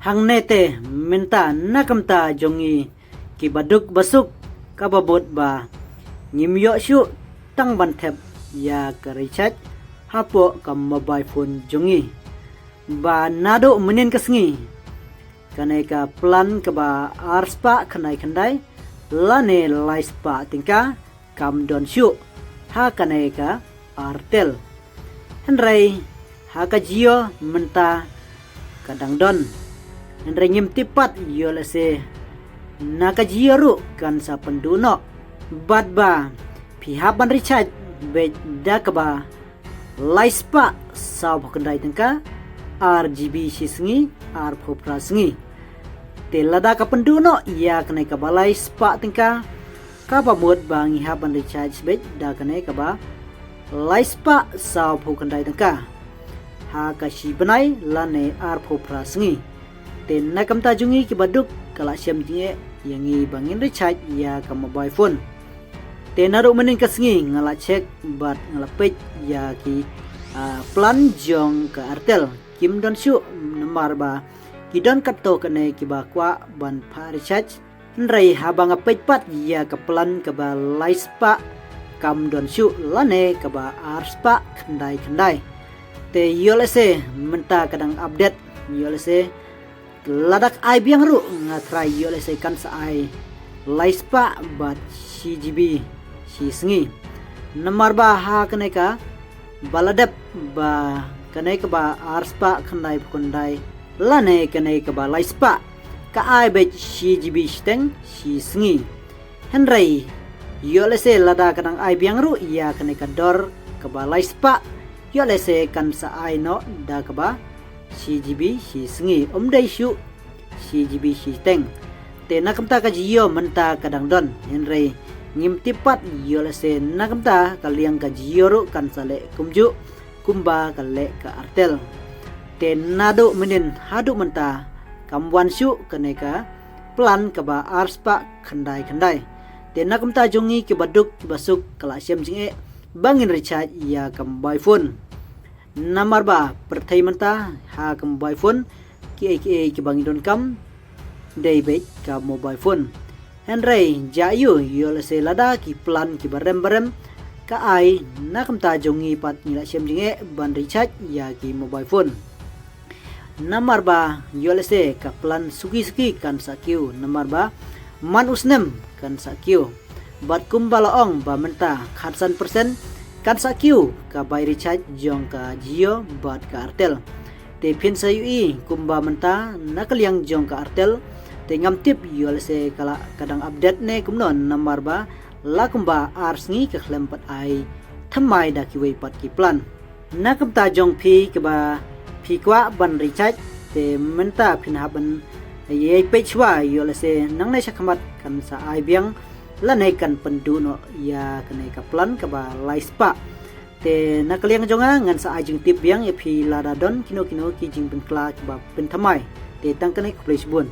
hang nete minta nakamta jongi ki baduk basuk kababot ba ngimyo shu tang banthep ya karichat hapo kam mobile phone jongi ba nado menin kasngi kanai ka plan ka ba arspa khanai khandai lane laispa tingka kam don shu ha kanai ka artel henrai ha ka jio menta kadang don henrai ngim tipat yolese naka jio kan sa penduno bad ba pihak ban richard be dakaba laispa sa bokandai tingka RGB sisngi ar phopra sngi te lada ka penduno ya kanai ka balai spa tingka ka pamut bangi haban recharge bet da kanai ka ba laispa sa phokandai tingka ha ka shi banai lane ar phopra sngi te nakam ta jungi ki baduk kala syam jinge yangi bangin recharge ya ka mobile phone te naru menin ka sngi ngala check bat ngala page ya ki plan jong ka artel kim don shu namar ba kidon kapto kane kiba kwa ban parichat nrai habang apet pat ya ka plan ka ba laispa kam don shu lane ka ba arspa khandai te yolese menta kadang update yolese ladak ai biang ru ngatrai yolese kan sa ai laispa bat CGB si sngi namar ba ha kane ka baladap ba kanai ka ba arspa khandai phundai lane kanai ka ba laispa ka ai be CGB steng si sngi henrai yolese lada kadang ai biang ru ya kanai ka dor ka ba laispa yolese kan sa ai no da ka ba CGB si sngi omdai shu CGB si steng te nakamta ka jio menta kadang don henrai ngim tipat yolese nakamta kaliang ka jio ru kan sale kumju kumba kale ka artel te nado menin hadu menta kamwan shu kaneka plan ka ba arspa khandai te nakamta jongi ki baduk ki basuk kala syam jinge bangin recharge ya kam mobile phone namar ba perthai menta ha kam mobile phone ki bangin don kam dei be ka mobile phone henrai jayu yolese lada ki plan ki barem ka ai nakamta jongi pat ngila syam jinge ban recharge ya ki mobile phone namar ba yolese ka plan suki kan sakiu namar ba man usnem kan sakiu bat kumbala ong ba menta khatsan persen kan sakiu ka bai recharge jong ka jio bat ka artel te pin sayui kumba menta nakaliang jong ka artel te ngam tip yolese kala kadang update ne kumnon namar ba lakumba arsngi ka klempat ai thamai da ki wei pat ki plan nakamta jong phi ka ba phi kwa ban recharge te menta phin haban ye pechwa yolese nangnai sakhamat kan sa ai biang lanai kan penduno ya kanai ka plan ka ba laispa te nakaliang jonga ngan sa ajing tip biang ye phi lada don kino ki jing ben kla ka ba pen thamai te tang kanai place bun